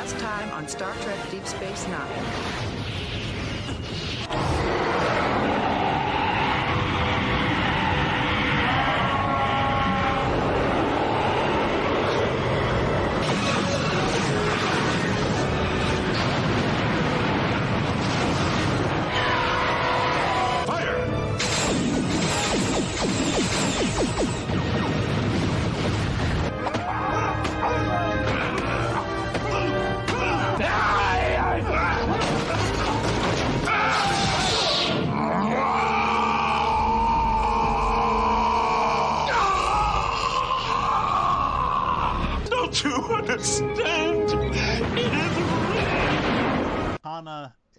Next time on Star Trek Deep Space Nine.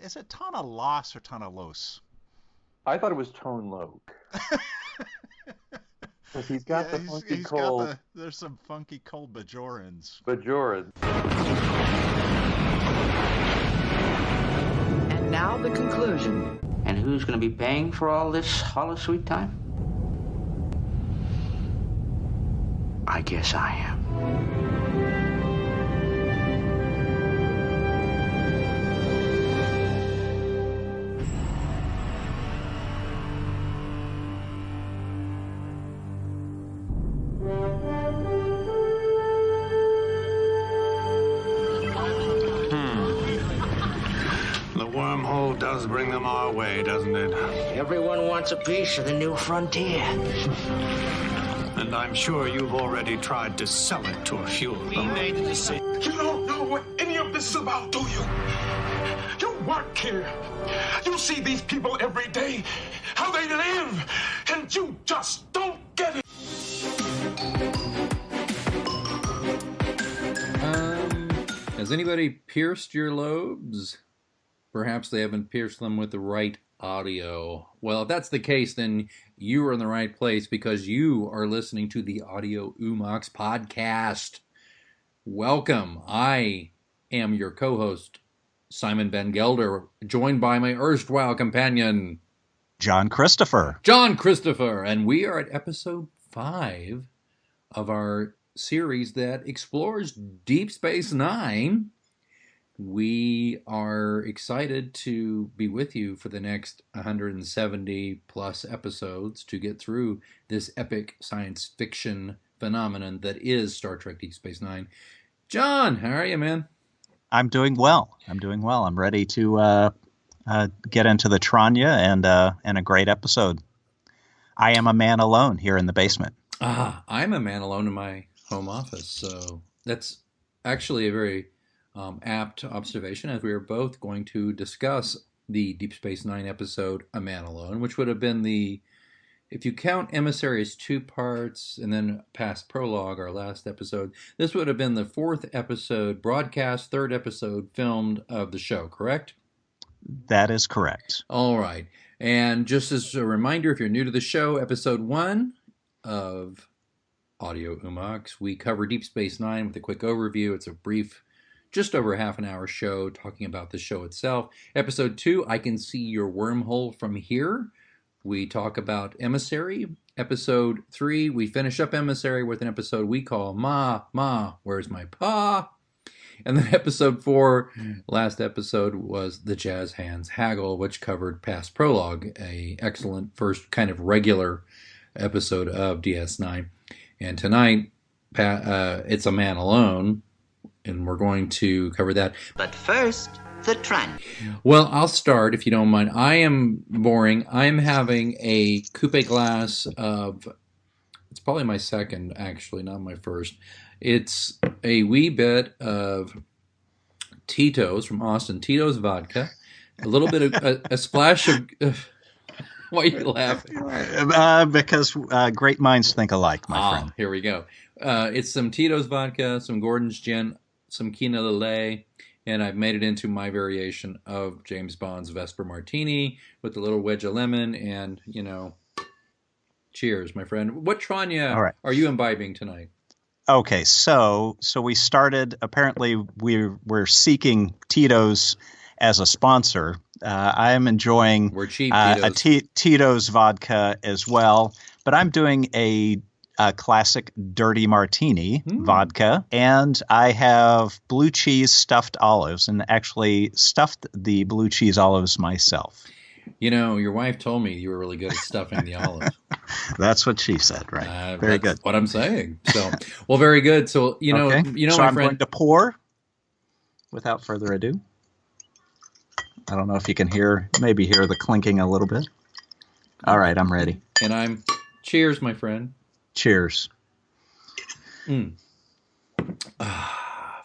Is it Tana Los or Tana Los? I thought it was Tone Loc. Because he's got the funky cold. There's some funky cold Bajorans. And now the conclusion. And who's going to be paying for all this holosuite time? I guess I am. Wormhole does bring them our way, doesn't it? Everyone wants a piece of the new frontier. And I'm sure you've already tried to sell it to a few of them. We made the decision. You don't know what any of this is about, do you? You work here. You see these people every day, how they live, and you just don't get it. Has anybody pierced your lobes? Perhaps they haven't pierced them with the right audio. Well, if that's the case, then you are in the right place because you are listening to the Audio Umox podcast. Welcome. I am your co-host, Simon Ben Gelder, joined by my erstwhile companion, John Christopher. And we are at episode 5 of our series that explores Deep Space Nine. We are excited to be with you for the next 170 plus episodes to get through this epic science fiction phenomenon that is Star Trek Deep Space Nine. John, how are you, man? I'm doing well. I'm ready to get into the Tranya and a great episode. I am a man alone here in the basement. I'm a man alone in my home office, so that's actually a very apt observation, as we are both going to discuss the Deep Space Nine episode A Man Alone, which would have been the, if you count Emissary as 2 parts and then past prologue, our last episode, this would have been the 4th episode broadcast, 3rd episode filmed of the show, correct? That is correct. All right. And just as a reminder, if you're new to the show, episode 1 of Audio Umox, we cover Deep Space Nine with a quick overview. It's a brief, just over half an hour show talking about the show itself. Episode 2, I Can See Your Wormhole From Here. We talk about Emissary. Episode 3, we finish up Emissary with an episode we call Ma, Where's My Pa? And then episode 4, last episode, was The Jazz Hands Haggle, which covered past prologue, a excellent first kind of regular episode of DS9. And tonight, it's A Man Alone, and we're going to cover that. But first, the Trun. Well, I'll start, if you don't mind. I am boring. I'm having a coupe glass of, it's probably my second, actually, not my first. It's a wee bit of Tito's from Austin, Tito's vodka, a little bit of, a splash of, why are you laughing? Because great minds think alike, my friend. Here we go. It's some Tito's vodka, some Gordon's gin, some Quina Lillet, and I've made it into my variation of James Bond's Vesper Martini with a little wedge of lemon, and, you know, cheers, my friend. What Tranya are you imbibing tonight? Okay, so we started, apparently we're seeking Tito's as a sponsor. I am enjoying We're cheap, a Tito's vodka as well, but I'm doing a a classic dirty martini, vodka, and I have blue cheese stuffed olives, and actually stuffed the blue cheese olives myself. You know, your wife told me you were really good at stuffing the olives. That's what she said, right? Very good. What I'm saying. So, well, very good. So, Okay. So my I'm going to pour without further ado. I don't know if you can maybe hear the clinking a little bit. All right, I'm ready. And cheers, my friend. Cheers.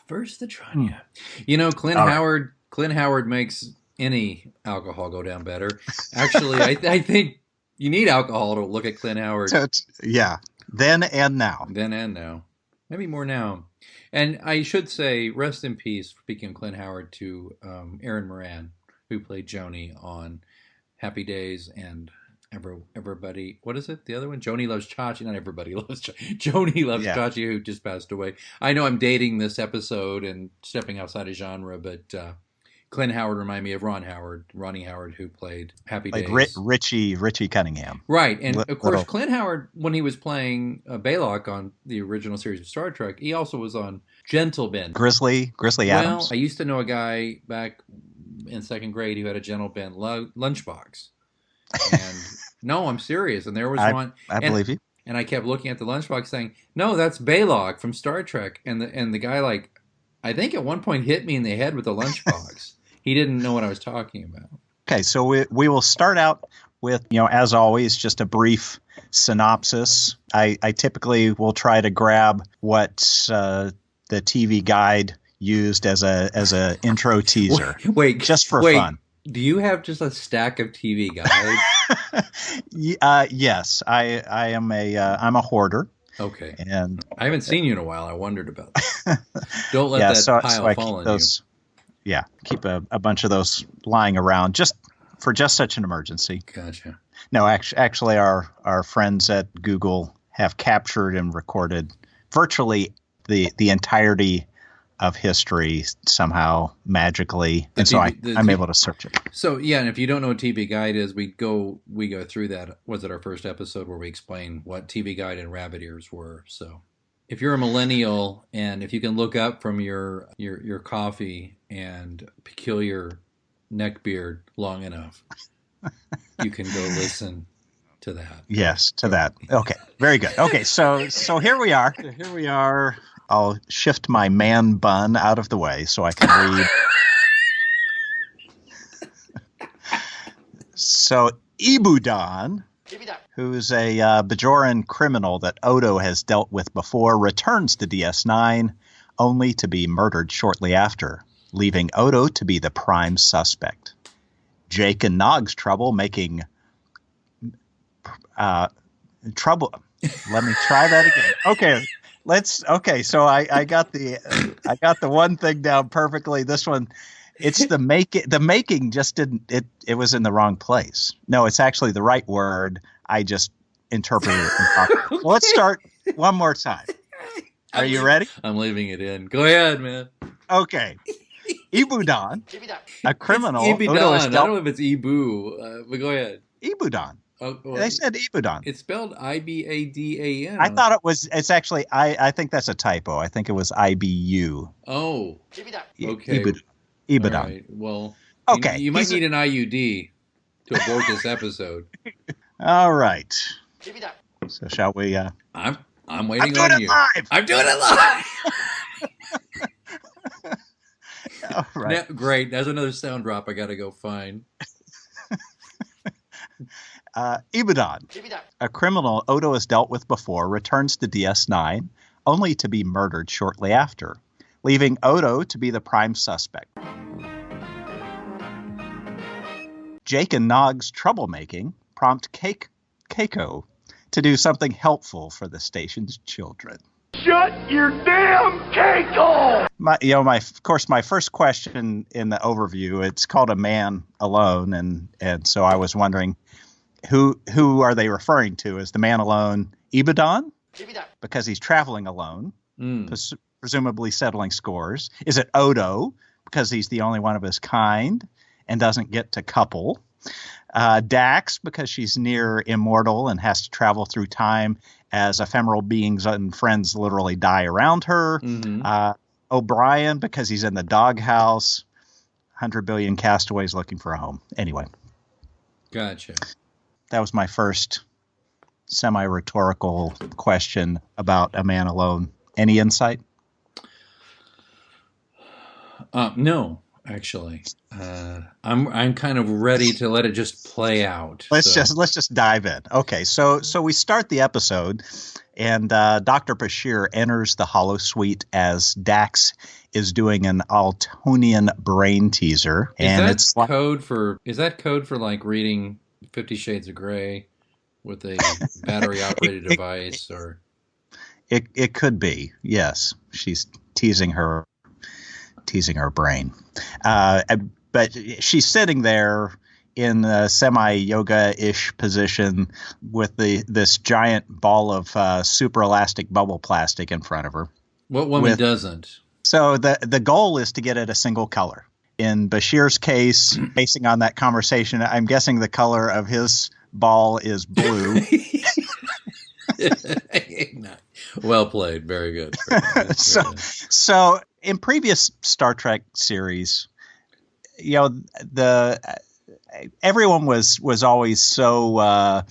First the Tranya. You know, Clint Howard makes any alcohol go down better. Actually, I think you need alcohol to look at Clint Howard. Yeah. Then and now. Maybe more now. And I should say, rest in peace, speaking of Clint Howard, to Erin Moran, who played Joni on Happy Days and Everybody. What is it? The other one? Joni Loves Chachi. Not Everybody Loves Chachi. Joni Loves Chachi, who just passed away. I know I'm dating this episode and stepping outside of genre, but Clint Howard reminded me of Ronnie Howard, who played Happy Days. Richie Cunningham. Right. And of course, Clint Howard, when he was playing Baylock on the original series of Star Trek, he also was on Gentle Ben. Grizzly Adams. Well, I used to know a guy back in second grade who had a Gentle Ben lunchbox. And no, I'm serious. And there was one. I believe you. And I kept looking at the lunchbox saying, no, that's Baylock from Star Trek. And the guy, I think at one point hit me in the head with the lunchbox. He didn't know what I was talking about. Okay, so we will start out with, as always, just a brief synopsis. I typically will try to grab what the TV guide used as a intro teaser. Wait, just for fun. Do you have just a stack of TV guides? Yes, I am I'm a hoarder. Okay, and I haven't seen you in a while. I wondered about that. Don't let that pile fall on you. Yeah, keep a bunch of those lying around just such an emergency. Gotcha. No, actually, our friends at Google have captured and recorded virtually the entirety of history somehow magically, and so I'm able to search it. So yeah, and if you don't know what TV Guide is, we go through that. Was it our first episode where we explain what TV Guide and rabbit ears were? So if you're a millennial and if you can look up from your coffee and peculiar neck beard long enough, you can go listen to that. Yes, to that. Okay, very good. Okay, so here we are. Here we are. I'll shift my man bun out of the way so I can read. So Ibudan, who's a Bajoran criminal that Odo has dealt with before, returns to DS9 only to be murdered shortly after, leaving Odo to be the prime suspect. Jake and Nog's trouble. Let me try that again. Okay. So I got the one thing down perfectly. This one, it's the making just didn't, it was in the wrong place. No, it's actually the right word. I just interpreted it improperly. Well, let's start one more time. Are you ready? I'm leaving it in. Go ahead, man. Okay. Ibudan, a criminal. Ibudan. I don't know if it's Ibu, but go ahead. Ibudan. Oh, well, they said Ibudan. It's spelled Ibadan. I thought it's actually, I think that's a typo. I think it was IBU. Oh. Okay. Ibudan. All right. Well, okay. You might need an IUD to abort this episode. All right. So shall we? I'm waiting on you. Live. I'm doing it live. All right. Now, great. There's another sound drop I got to go find. Ibudan, a criminal Odo has dealt with before, returns to DS9 only to be murdered shortly after, leaving Odo to be the prime suspect. Jake and Nog's troublemaking prompt Keiko to do something helpful for the station's children. Shut your damn Keiko! My first question in the overview, it's called A Man Alone, and so I was wondering, who are they referring to? Is the man alone Ibudan? Because he's traveling alone, presumably settling scores. Is it Odo? Because he's the only one of his kind and doesn't get to couple. Dax, because she's near immortal and has to travel through time as ephemeral beings and friends literally die around her. O'Brien, because he's in the doghouse. 100 billion castaways looking for a home. Anyway. Gotcha. That was my first semi-rhetorical question about A Man Alone. Any insight? No, actually. I'm kind of ready to let it just play out. Let's just dive in. Okay, so we start the episode, and Dr. Bashir enters the holosuite as Dax is doing an Altonian brain teaser, and is that code for like reading 50 Shades of Grey with a battery operated device, or it could be. Yes, she's teasing her brain, but she's sitting there in a semi-yoga-ish position with this giant ball of super elastic bubble plastic in front of her. What woman doesn't? So the goal is to get it a single color. In Bashir's case, basing on that conversation, I'm guessing the color of his ball is blue. Well played. Very good. So in previous Star Trek series, everyone was always so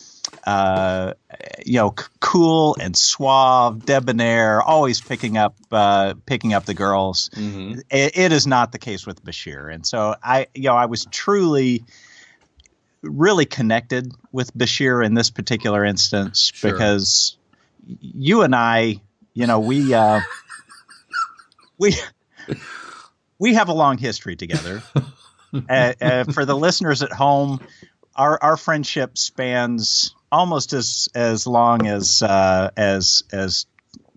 cool and suave, debonair, always picking up the girls. Mm-hmm. It is not the case with Bashir, and so I was truly really connected with Bashir in this particular instance. Sure. Because you and I, we have a long history together. For the listeners at home, our friendship spans almost as long as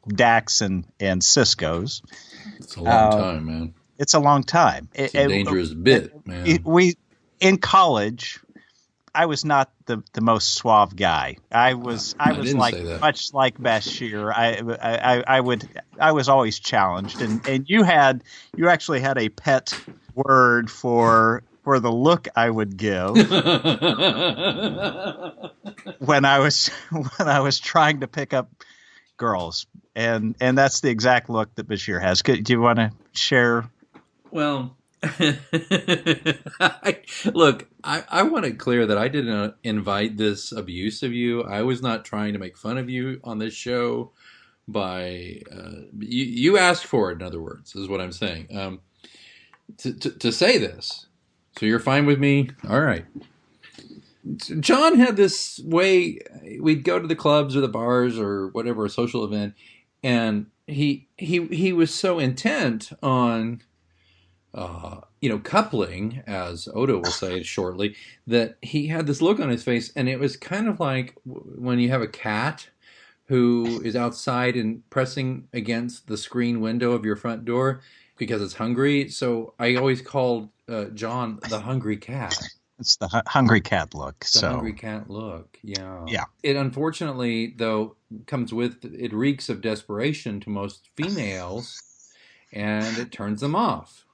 Dax and Cisco's. It's a long time, man. It's a long time. It's a dangerous bit, man. In college, I was not the most suave guy. I was like much like Bashir. I was always challenged, and you actually had a pet word for the look I would give when I was trying to pick up girls, and that's the exact look that Bashir has. Do you want to share? Well, look, I want to clear that I didn't invite this abuse of you. I was not trying to make fun of you on this show. You asked for it. In other words, is what I'm saying. To say this, so you're fine with me? All right. John had this way. We'd go to the clubs or the bars or whatever, a social event, and he was so intent on coupling, as Odo will say shortly, that he had this look on his face, and it was kind of like when you have a cat who is outside and pressing against the screen window of your front door because it's hungry. So I always called John the hungry cat. It's the hungry cat look. Hungry cat look, yeah. Yeah. It unfortunately, though, it reeks of desperation to most females, and it turns them off.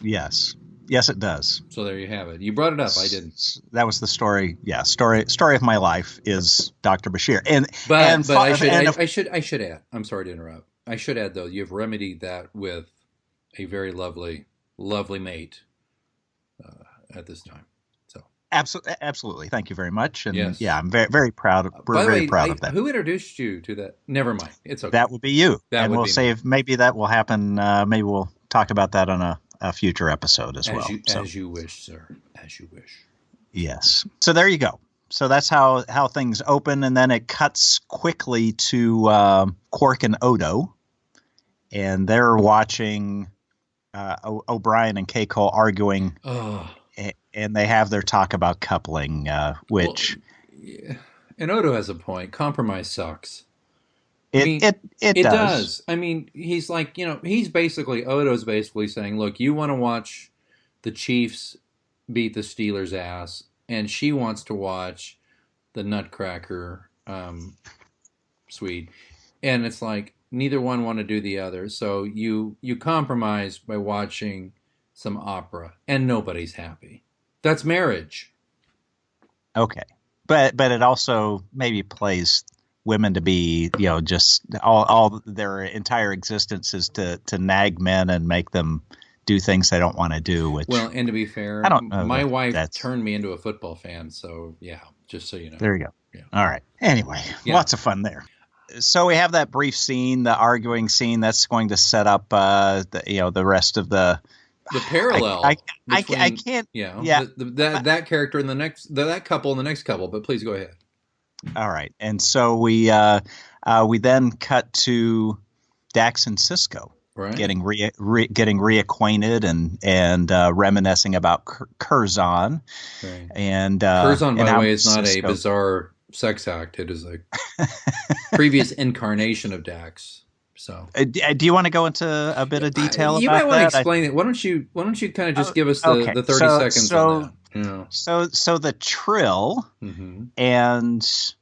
Yes, it does. So there you have it. You brought it up. I didn't. That was the story. Yeah, story of my life is Dr. Bashir. But I should add. I'm sorry to interrupt. I should add, though, you've remedied that with a very lovely mate at this time. So absolutely. Thank you very much. And yes. Yeah, I'm very, very proud. We're very proud of that. Who introduced you to that? Never mind. It's okay. That would be you. We'll save. Maybe that will happen. Maybe we'll talk about that on a future episode as well. As you wish, sir. As you wish. Yes. So there you go. So that's how things open, and then it cuts quickly to Quark and Odo, and they're watching O'Brien and Keiko arguing, and they have their talk about coupling, which. Well, yeah. And Odo has a point. Compromise sucks. It does. I mean, he's like, Odo's basically saying, look, you want to watch the Chiefs beat the Steelers' ass, and she wants to watch the Nutcracker Swede. And it's like, neither one want to do the other. So you compromise by watching some opera, and nobody's happy. That's marriage. Okay, but it also maybe plays women to be, just all their entire existence is to nag men and make them do things they don't want to do. Which, Well, and to be fair, I don't know my wife that's turned me into a football fan, so yeah, just so you know. there you go. Yeah. All right. Anyway, Yeah. Lots of fun there. So we have that brief scene, the arguing scene, that's going to set up the rest of the parallel. I between, can't. Yeah. That character in the next, that couple in the next couple. But please go ahead. All right, and so we then cut to Dax and Cisco Right. getting reacquainted and reminiscing about Curzon. Right. And Curzon, by the way, is not Cisco, a bizarre sex act. It is a previous incarnation of Dax. So, do you want to go into a bit of detail about that? You might want to explain it. Why don't you kind of just give us the 30 seconds on that? Yeah. So the Trill, mm-hmm. and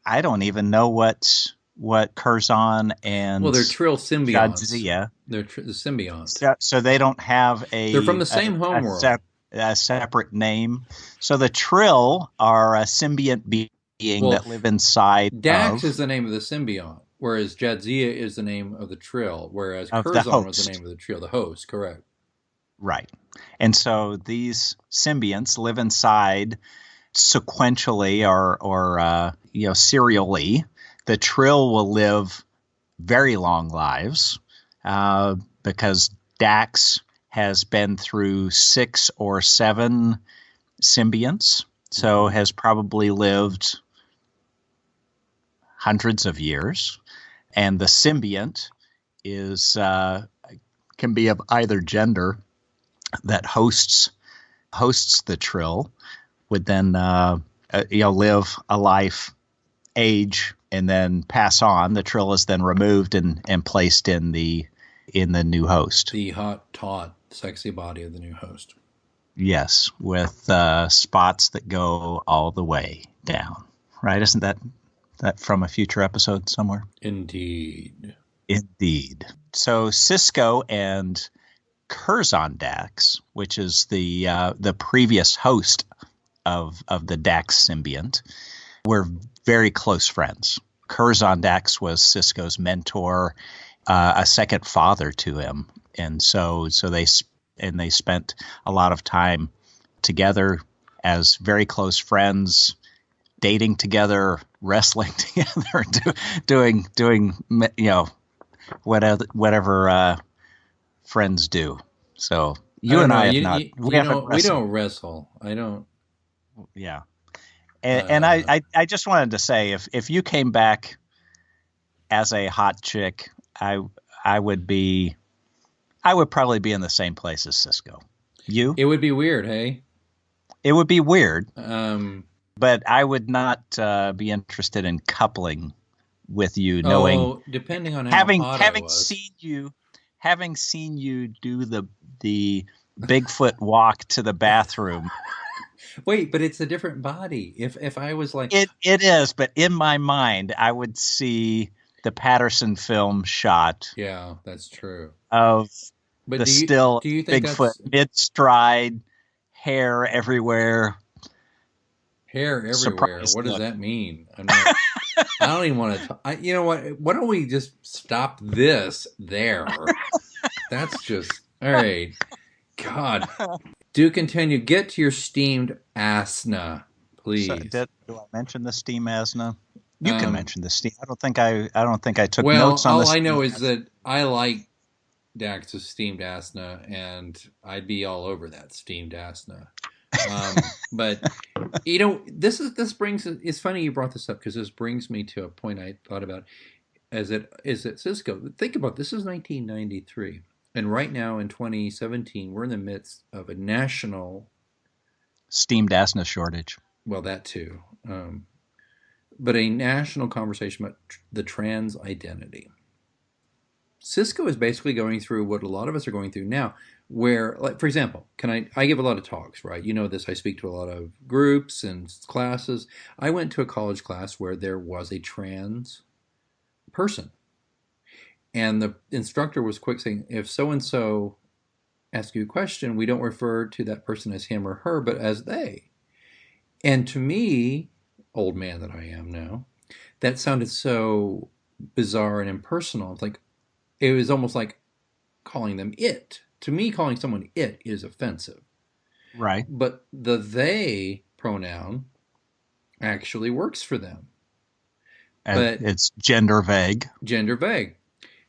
I don't even know what Curzon and they're Trill symbionts. Jadzia. They're the symbionts. So they don't have They're from the same homeworld. A separate name. So the Trill are a symbiont being that live inside. Dax is the name of the symbiont, whereas Jadzia is the name of the Trill, whereas Curzon was the name of the Trill, the host. Correct. Right. And so these symbionts live inside sequentially or serially. The Trill will live very long lives because Dax has been through 6 or 7 symbionts, so has probably lived hundreds of years. And the symbiont is can be of either gender that hosts the Trill, would then live a life, age, and then pass on. The Trill is then removed and placed in the new host. The hot, taut, sexy body of the new host. Yes, with spots that go all the way down. Right? Isn't that from a future episode somewhere? Indeed. So Cisco and Curzon Dax, which is the previous host of the Dax symbiont, were very close friends. Curzon Dax was Cisco's mentor, a second father to him, and so they spent a lot of time together as very close friends, dating together, wrestling together, doing whatever friends do. So we don't wrestle. I don't. Yeah. And I just wanted to say, if you came back as a hot chick, I would probably be in the same place as Cisco. You? It would be weird, hey? It would be weird. But I would not be interested in coupling with you, knowing depending on having seen you do the Bigfoot walk to the bathroom. Wait, but it's a different body. If I was like it is, but in my mind, I would see the Patterson film shot. Yeah, that's true. Of but do you think Bigfoot mid-stride, hair everywhere. Hair everywhere. What does that mean? I don't even want to. You know what? Why don't we just stop this there? That's just all right. God. Do continue. Get to your steamed asna, please. So do I mention the steam asna? You can mention the steam. I don't think I took notes on this. All I know is that I like Dax's steamed asna, and I'd be all over that steamed asna. But this brings. It's funny you brought this up because this brings me to a point I thought about. Is that Cisco? Think about this is 1993. And right now in 2017, we're in the midst of a national steamed asna shortage. Well, that too. But a national conversation about the trans identity. Cisco is basically going through what a lot of us are going through now, where, like, for example, I give a lot of talks, right? You know this, I speak to a lot of groups and classes. I went to a college class where there was a trans person. And the instructor was quick saying, if so-and-so asks you a question, we don't refer to that person as him or her, but as they. And to me, old man that I am now, that sounded so bizarre and impersonal. It's like, it was almost like calling them it. To me, calling someone it is offensive. Right. But the they pronoun actually works for them. But it's gender vague. Gender vague.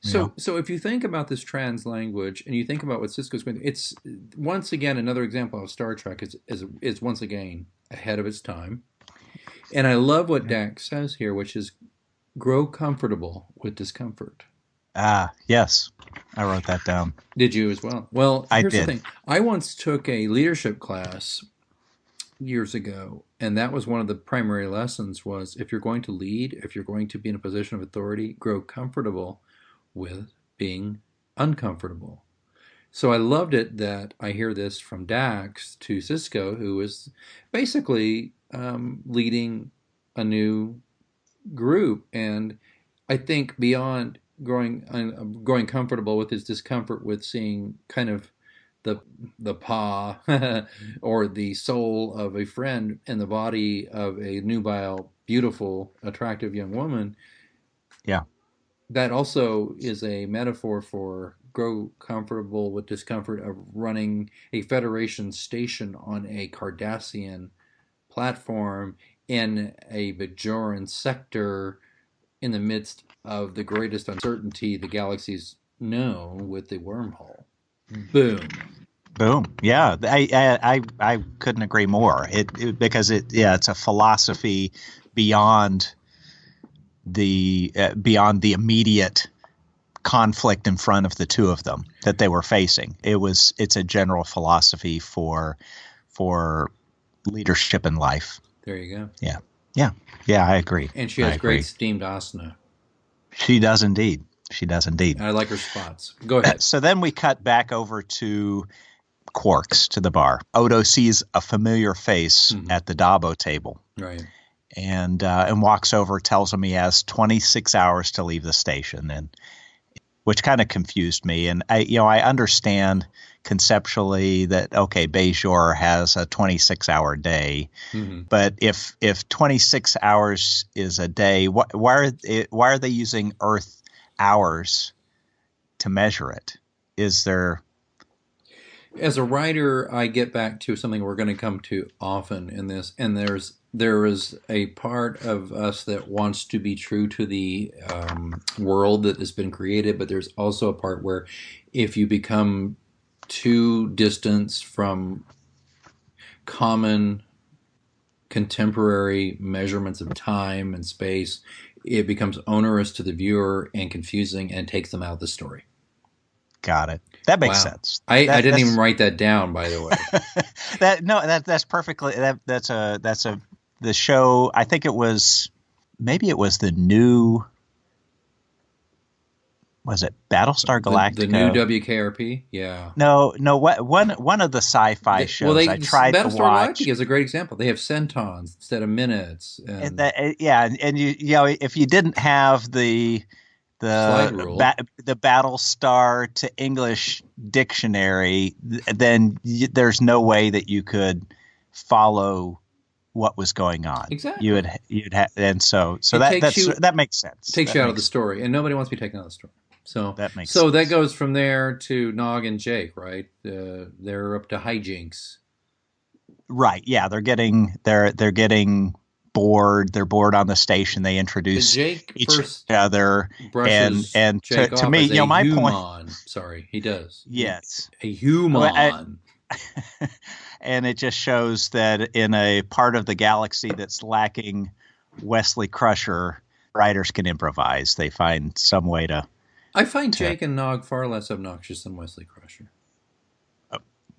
So, Yeah. so if you think about this trans language and you think about what Cisco's going through, it's once again another example of Star Trek is once again ahead of its time. And I love what Dax says here, which is grow comfortable with discomfort. Ah, yes. I wrote that down. Did you as well? Well, here's I did. the thing. I once took a leadership class years ago, and that was one of the primary lessons was if you're going to lead, if you're going to be in a position of authority, grow comfortable with being uncomfortable. So I loved it that I hear this from Dax to Cisco, who is basically leading a new group. And I think beyond growing comfortable with his discomfort with seeing kind of the paw or the soul of a friend in the body of a nubile, beautiful, attractive young woman. Yeah. That also is a metaphor for grow comfortable with discomfort of running a Federation station on a Cardassian platform in a Bajoran sector in the midst of the greatest uncertainty the galaxy's known with the wormhole. Boom. Boom. Yeah. I couldn't agree more. Because it's a philosophy beyond the immediate conflict in front of the two of them that they were facing. It's a general philosophy for leadership in life. There you go. Yeah, I agree. And she has great steamed asana. She does indeed. And I like her spots. Go ahead. So then we cut back over to Quarks, to the bar. Odo sees a familiar face at the Dabo table. Right. And walks over, tells him he has 26 hours to leave the station, and which kind of confused me. And I understand conceptually that, okay, Bajor has a 26-hour day, but if 26 hours is a day, why are they using Earth hours to measure it? Is there? As a writer, I get back to something we're going to come to often in this, and there is a part of us that wants to be true to the world that has been created, but there's also a part where if you become too distant from common contemporary measurements of time and space, it becomes onerous to the viewer and confusing and takes them out of the story. Got it. That makes sense. I didn't even write that down, by the way. That's perfectly. That's the show. I think it was the new. Was it Battlestar Galactica? The new WKRP? Yeah. No. One of the sci-fi shows I tried to watch. Battlestar Galactica is a great example. They have centons instead of minutes. And if you didn't have the Battlestar to English dictionary, then there's no way that you could follow what was going on. Exactly. You'd have, and so that makes sense. It takes you out of the story, and nobody wants to be taken out of the story. So that makes sense. That goes from there to Nog and Jake, right? They're up to hijinks. Right. Yeah, they're getting bored. They're bored on the station. They introduce each other, and to me, my point. Sorry, he does. Yes, a human. And it just shows that in a part of the galaxy that's lacking Wesley Crusher, writers can improvise. They find some way to. I find Jake and Nog far less obnoxious than Wesley Crusher.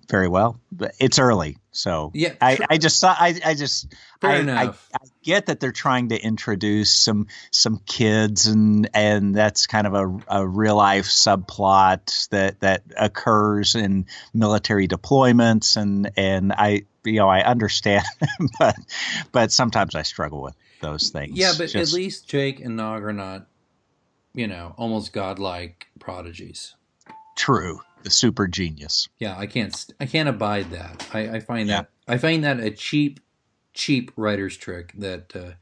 Very well, but it's early, so yeah. I get that they're trying to introduce some kids, and that's kind of a real life subplot that occurs in military deployments, and I understand, but sometimes I struggle with those things. Yeah, but at least Jake and Nog are not, almost godlike prodigies. True. The super genius. Yeah, I can't abide that. I find that a cheap cheap writer's trick that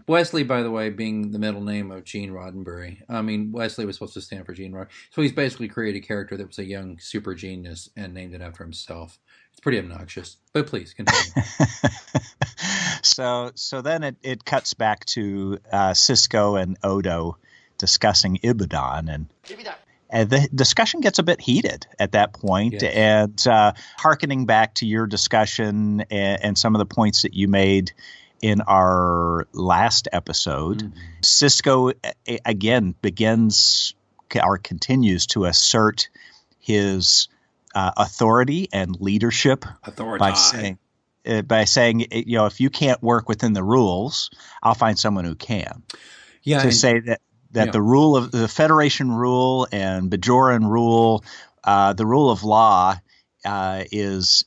Wesley, by the way, being the middle name of Gene Roddenberry. I mean, Wesley was supposed to stand for Gene Rod. So he's basically created a character that was a young super genius and named it after himself. It's pretty obnoxious, but please continue. So then it cuts back to Sisko and Odo discussing Ibudan, and the discussion gets a bit heated at that point. Yes. And hearkening back to your discussion and some of the points that you made in our last episode, Sisko again begins or continues to assert his authority and leadership by saying, if you can't work within the rules, I'll find someone who can. Yeah, say that the rule of the Federation rule and Bajoran rule, the rule of law, is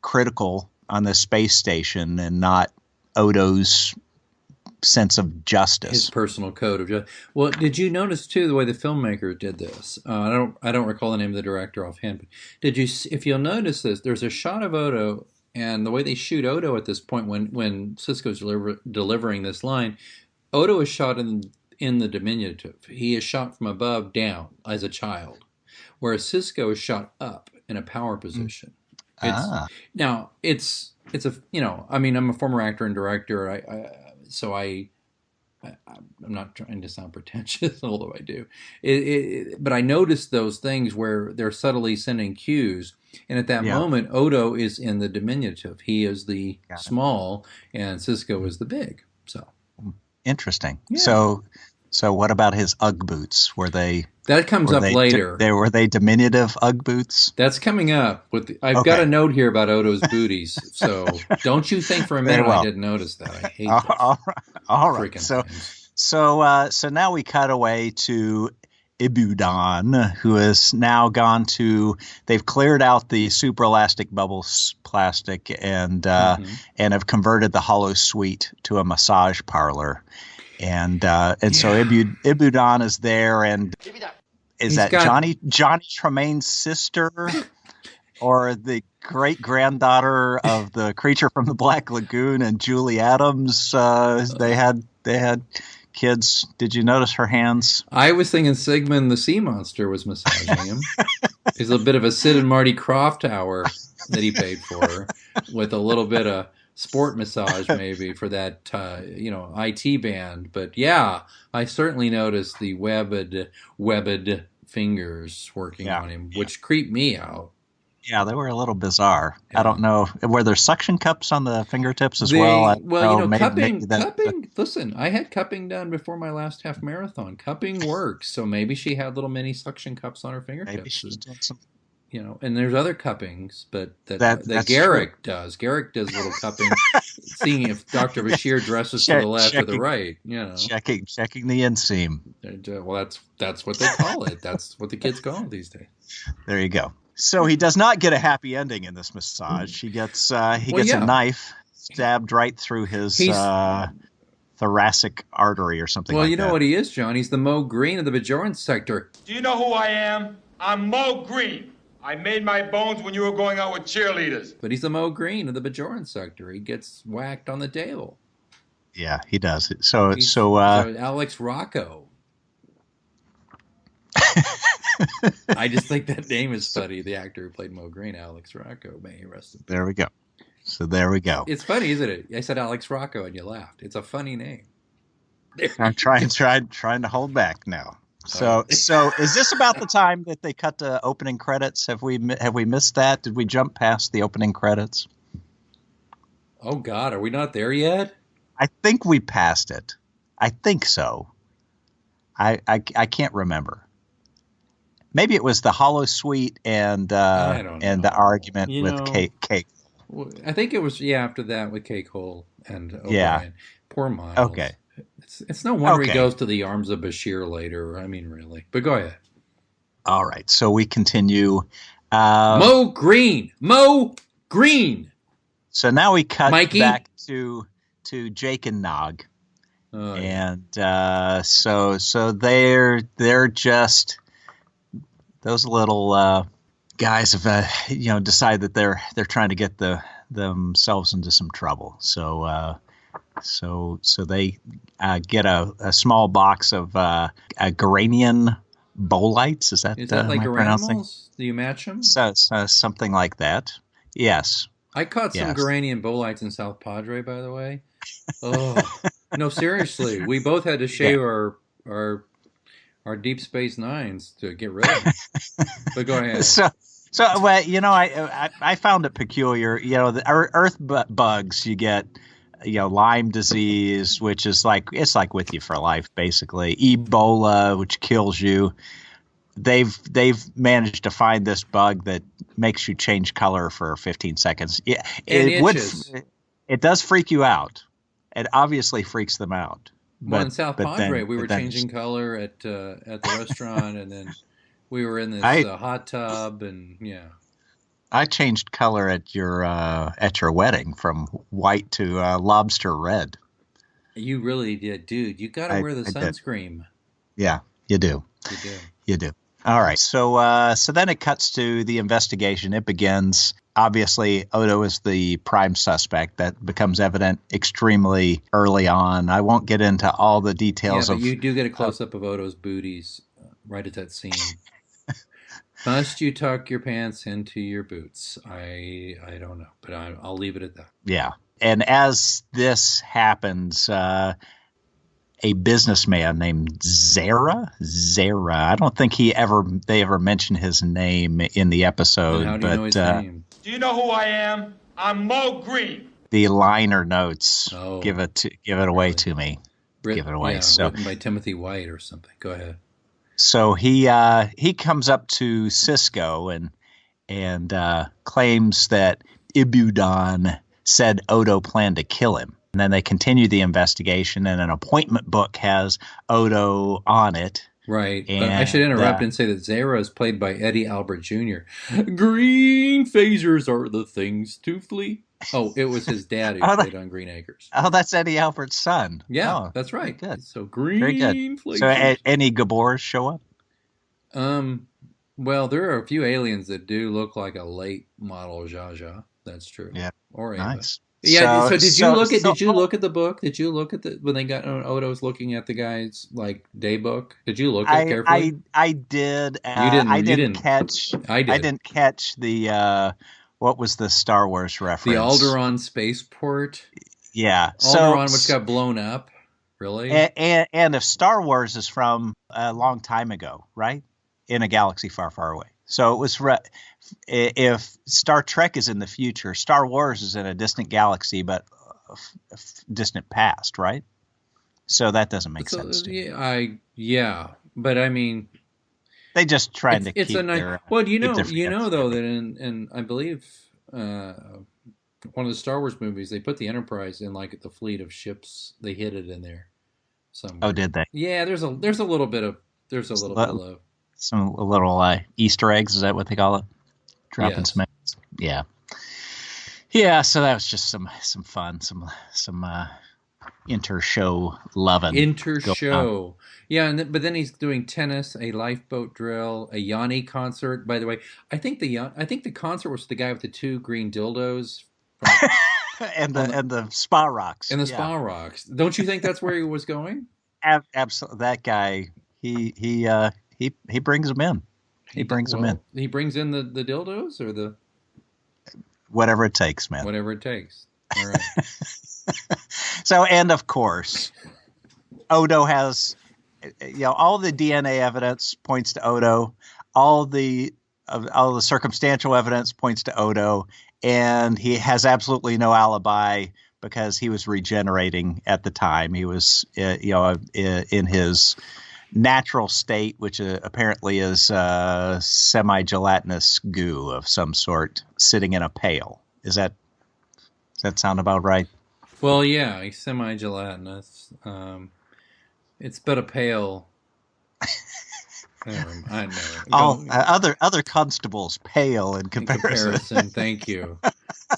critical on the space station and not Odo's sense of justice, his personal code of justice. Well, did you notice too the way the filmmaker did this? I don't recall the name of the director offhand, but if you'll notice this, there's a shot of Odo, and the way they shoot Odo at this point when Sisko's delivering this line, Odo is shot in the diminutive. He is shot from above down as a child, whereas Sisko is shot up in a power position. Now it's I'm a former actor and director. I'm not trying to sound pretentious, although I do. But I noticed those things where they're subtly sending cues, and at that moment, Odo is in the diminutive. He is the small, and Sisko is the big. So interesting. Yeah. So what about his Ugg boots? That comes up later. Were they diminutive Ugg boots? That's coming up. I've got a note here about Odo's booties. So don't you think for a minute I didn't notice that. I hate those. All right. So now we cut away to Ibudan, who has now gone to. They've cleared out the super elastic bubbles plastic and have converted the hollow suite to a massage parlor. So Ibudan is there, and Johnny Tremaine's sister, or the great granddaughter of the creature from the Black Lagoon and Julie Adams? They had kids. Did you notice her hands? I was thinking Sigmund the sea monster was massaging him. He's a bit of a Sid and Marty Krofft hour that he paid for, with a little bit of sport massage maybe for that IT band. But yeah, I certainly noticed the webbed fingers working on him, which creeped me out. Yeah, they were a little bizarre. Yeah. I don't know. Were there suction cups on the fingertips as well? Cupping. Listen, I had cupping done before my last half marathon. Cupping works, so maybe she had little mini suction cups on her fingertips. Maybe she's doing some. And there's other cuppings, but that Garrick does. Garrick does little cupping, seeing if Dr. Bashir dresses to the left or the right. Checking the inseam. Well, that's what they call it. That's what the kids call it these days. There you go. So he does not get a happy ending in this massage. He gets a knife stabbed right through his thoracic artery or something. Well, you know what he is, John. He's the Mo Greene of the Bajoran sector. Do you know who I am? I'm Mo Greene. I made my bones when you were going out with cheerleaders. But he's the Mo Greene of the Bajoran sector. He gets whacked on the table. Yeah, he does. So Alex Rocco. I just think that name is funny. The actor who played Mo Greene, Alex Rocco, may he rest in peace. There we go. So there we go. It's funny, isn't it? I said Alex Rocco and you laughed. It's a funny name. I'm trying to hold back now. So is this about the time that they cut to opening credits? Have we missed that? Did we jump past the opening credits? Oh God, are we not there yet? I think we passed it. I think so. I can't remember. Maybe it was the hollow suite and the argument with Cake. Well, I think it was after that with Cake Hole and O'Brien. Poor Miles. Okay. It's no wonder he goes to the arms of Bashir later. I mean, really. But go ahead. All right. So we continue. Mo Greene. So now we cut back to Jake and Nog. And so they're just those little guys have decide that they're trying to get the themselves into some trouble. So they get a small box of Greenian bolites. Is that like am I pronouncing? animals? Do you match them? So something like that. Yes. I caught some Guaranian bolites in South Padre, by the way. Oh no, seriously, we both had to shave our Deep Space Nines to get rid of them. But go ahead. So well, I found it peculiar. The Earth bugs, you get, Lyme disease, which is it's like with you for life, basically. Ebola, which kills you. They've managed to find this bug that makes you change color for 15 seconds. It does freak you out. It obviously freaks them out. Well, in South Padre, we were changing color at the restaurant, and then we were in this hot tub, and yeah. I changed color at your wedding from white to lobster red. You really did, dude. You got to wear the sunscreen. Yeah, you do. You do. All right. So then it cuts to the investigation. It begins. Obviously, Odo is the prime suspect. That becomes evident extremely early on. I won't get into all the details. Yeah, but you do get a close-up of Odo's booties right at that scene. Must you tuck your pants into your boots? I don't know, but I'll leave it at that. Yeah. And as this happens, a businessman named Zara. I don't think they ever mention his name in the episode. And how do you know his name? Do you know who I am? I'm Mo Greene. The liner notes give it away to me. Give it away. Yeah, written by Timothy White or something. Go ahead. So he comes up to Cisco and claims that Ibudan said Odo planned to kill him. And then they continue the investigation, and an appointment book has Odo on it. Right. And, I should interrupt and say that Zara is played by Eddie Albert Jr. Green phasers are the things to flee. Oh, it was his dad who played on Green Acres. Oh, that's Eddie Albert's son. Yeah, that's right. Good. So Green Very good. phasers. So any Gabors show up? Well, there are a few aliens that do look like a late model Zsa Zsa. That's true. Yeah. Or Ava. Nice. Yeah. So did you look at the book? Did you look at when they got Odo's looking at the guy's day book? Did you look at it carefully? I did. You didn't catch. I did. I didn't catch the what was the Star Wars reference? The Alderaan spaceport. Yeah. Alderaan, which got blown up. Really? And if Star Wars is from a long time ago, right? In a galaxy far, far away. So it was. If Star Trek is in the future, Star Wars is in a distant galaxy, but distant past, right? So that doesn't make sense to me. But I mean, they just trying to keep their. Well, you know though that in I believe one of the Star Wars movies, they put the Enterprise in the fleet of ships. They hid it in there somewhere. Oh, did they? Yeah, there's a little bit of some little Easter eggs. Is that what they call it? Dropping some eggs. Yeah. Yeah, so that was just some fun, some inter-show loving. Inter-show. Yeah, but then he's doing tennis, a lifeboat drill, a Yanni concert. By the way, I think the concert was the guy with the two green dildos and the spa rocks. And the spa rocks. Don't you think that's where he was going? Absolutely. That guy, he brings them in. He brings them in. He brings in the dildos or the whatever it takes, man. Whatever it takes. All right. So, and of course, Odo has, all the DNA evidence points to Odo. All the circumstantial evidence points to Odo, and he has absolutely no alibi because he was regenerating at the time. He was, in his natural state, which apparently is semi-gelatinous goo of some sort sitting in a pail. Does that sound about right? Well, yeah, semi-gelatinous. It's but a pail. I know. Other constables pale in comparison. Thank you.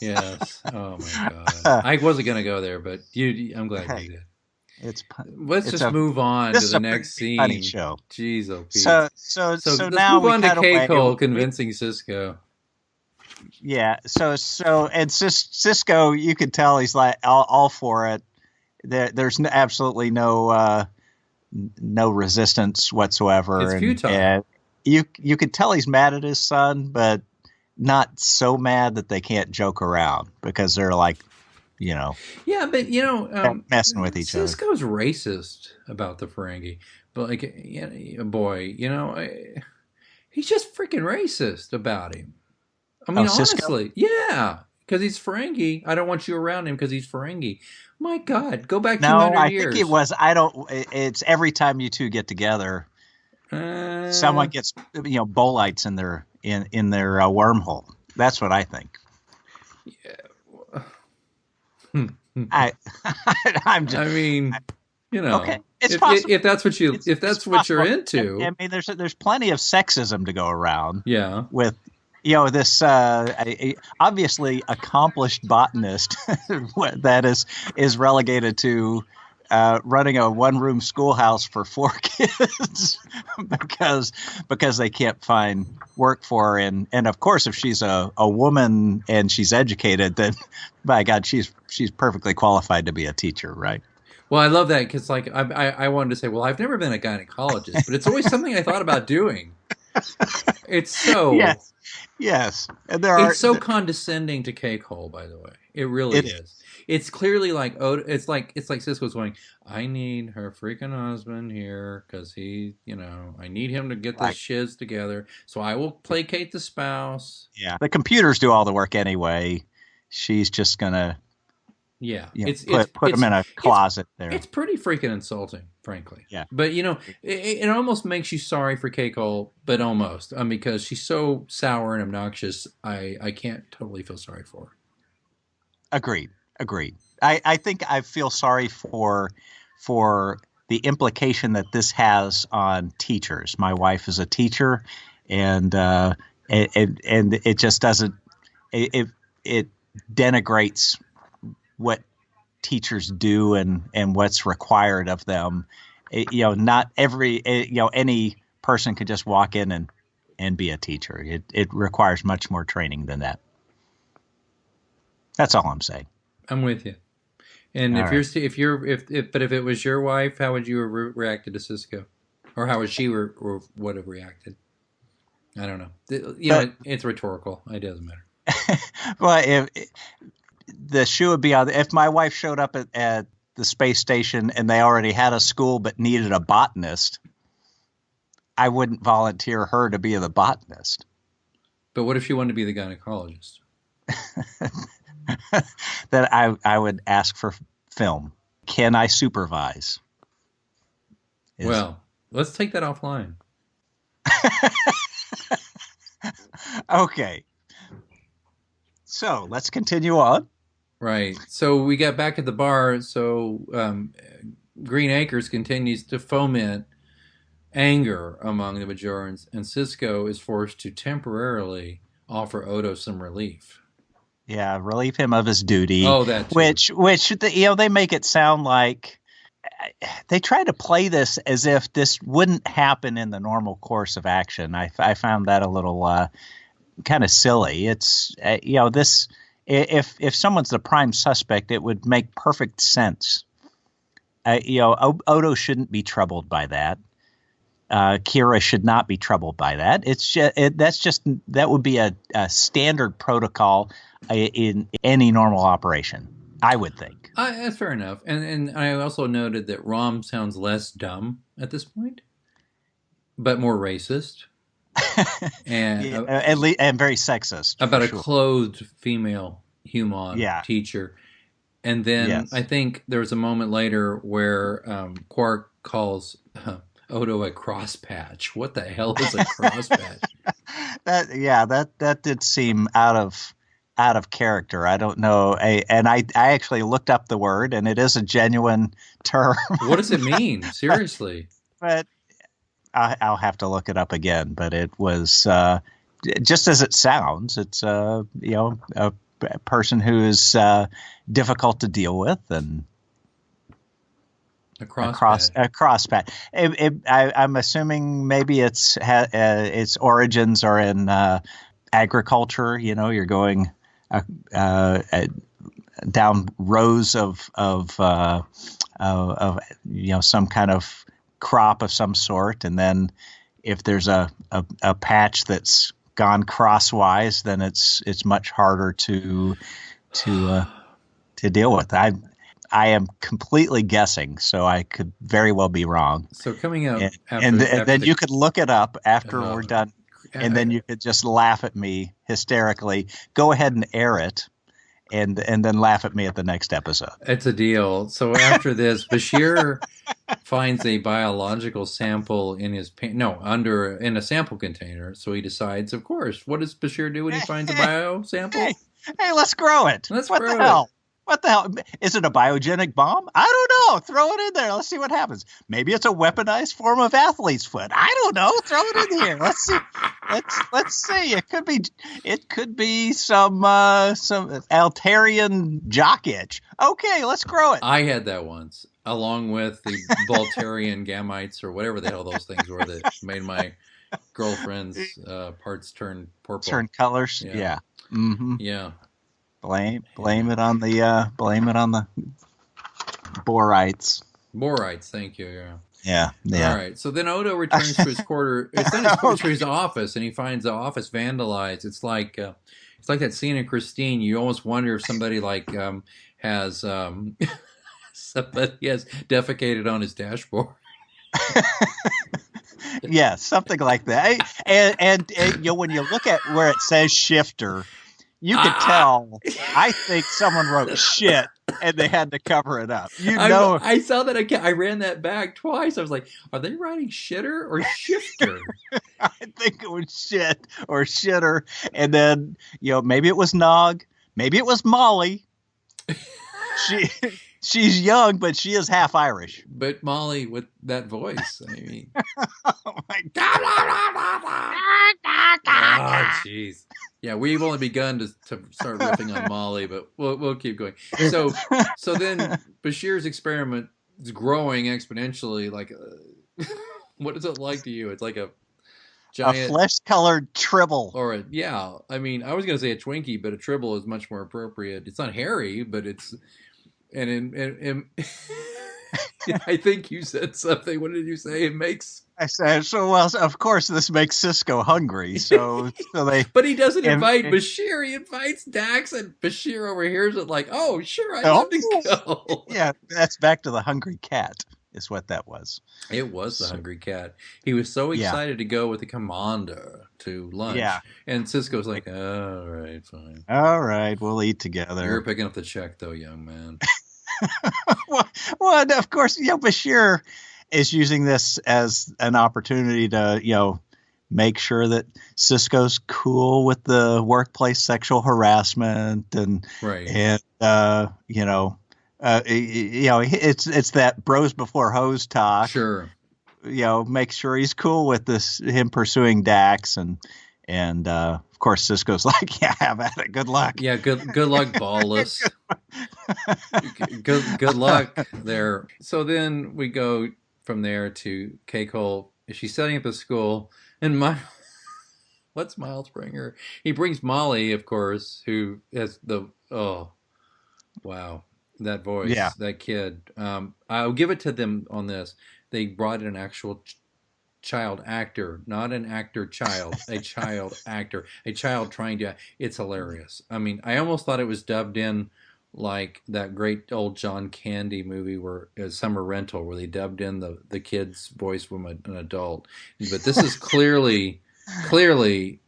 Yes. Oh my God. I wasn't going to go there, but I'm glad you did. Let's just move on to the next scene. Funny show. Jeez, oh, Pete. So let's now move on to K-Cole convincing Cisco. Yeah. And Cisco, you could tell he's like all for it. There's absolutely no resistance whatsoever. It's futile. And you could tell he's mad at his son, but not so mad that they can't joke around because they're like, Yeah, but messing with each other. Cisco's racist about the Ferengi, but like, boy, he's just freaking racist about him. I mean, honestly, yeah, because he's Ferengi. I don't want you around him because he's Ferengi. My God, go back 200 years. I think it was. It's every time you two get together, someone gets bolites in their wormhole. That's what I think. Yeah. I'm just. I mean, okay. It's possible. If that's what you're into. I mean, there's plenty of sexism to go around. Yeah. With this obviously accomplished botanist that is relegated to running a one-room schoolhouse for 4 kids because they can't find work for her. And of course, if she's a woman and she's educated, then by God, she's perfectly qualified to be a teacher, right? Well, I love that because like I wanted to say, well, I've never been a gynecologist, but it's always something I thought about doing. It's so yes, and it's so condescending to Cakehole, by the way. It really is. It's clearly like it's like Cisco's going, I need her freaking husband here because he, I need him to get this shiz together. So I will placate the spouse. Yeah, the computers do all the work anyway. She's just gonna put them in a closet there. It's pretty freaking insulting, frankly. Yeah, but it almost makes you sorry for Cakehole, but almost because she's so sour and obnoxious. I can't totally feel sorry for her. Agreed. I think I feel sorry for the implication that this has on teachers. My wife is a teacher, and it just doesn't. It denigrates what teachers do and what's required of them. Not every any person could just walk in and be a teacher. It requires much more training than that. That's all I'm saying. I'm with you. And all if it was your wife, how would you have reacted to Cisco, or how would she would have reacted? I don't know. It's rhetorical. It doesn't matter. Well, if the shoe would be on. If my wife showed up at the space station and they already had a school but needed a botanist, I wouldn't volunteer her to be the botanist. But what if she wanted to be the gynecologist? That I would ask for film. Can I supervise? Well, let's take that offline. Okay. So let's continue on. Right. So we got back at the bar. So Green Acres continues to foment anger among the Bajorans, and Cisco is forced to temporarily offer Odo some relief. Yeah, relieve him of his duty. Oh, that too. Which they make it sound like they try to play this as if this wouldn't happen in the normal course of action. I found that a little kind of silly. It's this if someone's the prime suspect, it would make perfect sense. Odo shouldn't be troubled by that. Kira should not be troubled by that. It's just that would be a standard protocol in any normal operation, I would think. That's fair enough. And I also noted that Rom sounds less dumb at this point, but more racist. And and very sexist. About a clothed female human teacher. And then I think there was a moment later where Quark calls Odo a crosspatch. What the hell is a crosspatch? That did seem out of character. I don't know. And I actually looked up the word, and it is a genuine term. What does it mean? Seriously. But I'll have to look it up again. But it was just as it sounds. It's a person who is difficult to deal with, and a crosspatch. I'm assuming maybe its origins are in agriculture. You're going down rows of some kind of crop of some sort, and then if there's a patch that's gone crosswise, then it's much harder to deal with. I am completely guessing, so I could very well be wrong. So coming up, and then you could look it up after we're done, and then you could just laugh at me hysterically. Go ahead and air it. And then laugh at me at the next episode. It's a deal. So after this, Bashir finds a biological sample in his in a sample container. So he decides, of course, what does Bashir do when he finds a bio sample? Hey, let's grow it. What the hell? What the hell? Is it a biogenic bomb? I don't know. Throw it in there. Let's see what happens. Maybe it's a weaponized form of athlete's foot. I don't know. Throw it in here. Let's see. Let's see. It could be some Altarian jock itch. Okay, let's grow it. I had that once, along with the Voltarian gametes or whatever the hell those things were that made my girlfriend's parts turn purple. Turn colors. Yeah. Mm-hmm. Yeah. Blame it on the borites. Borites, thank you. Yeah. All right. So then Odo returns to his quarter. It's then to his office, and he finds the office vandalized. It's like that scene in Christine. You almost wonder if somebody has defecated on his dashboard. Yeah, something like that. And when you look at where it says shifter, you could tell. I think someone wrote shit and they had to cover it up. I saw that. I ran that back twice. I was like, are they writing shitter or shifter? I think it was shit or shitter. And then, maybe it was Nog. Maybe it was Molly. She's young, but she is half Irish. But Molly with that voice, I mean. Oh, my God. Oh, jeez. Yeah, we've only begun to start riffing on Molly, but we'll keep going. So then Bashir's experiment is growing exponentially. Like, what is it like to you? It's like a giant... A flesh-colored tribble. I mean, I was going to say a Twinkie, but a tribble is much more appropriate. It's not hairy, but it's... And I think you said something. What did you say? It makes... I said, of course, this makes Cisco hungry. So they... But he doesn't invite Bashir. He invites Dax, and Bashir overhears it like, oh, sure, I'd love to go. Yeah, that's back to the hungry cat is what that was. It was the hungry cat. He was so excited to go with the commander to lunch. Yeah. And Cisco's like, all right, fine. All right, we'll eat together. You're picking up the check, though, young man. well, of course, Bashir is using this as an opportunity to, make sure that Cisco's cool with the workplace sexual harassment and it's that bros before hoes talk. Sure. Make sure he's cool with him pursuing Dax and of course Cisco's like, yeah, have at it. Good luck. Yeah, good luck, ballless. good luck there. So then we go from there to K-Cole. She's setting up a school, and what's Miles bring her? He brings Molly, of course, who has that voice, that kid. I'll give it to them on this. They brought in an actual child actor, not an actor child, a child actor, a child trying to. It's hilarious. I mean, I almost thought it was dubbed in like that great old John Candy movie where Summer Rental, where they dubbed in the kid's voice from an adult. But this is clearly the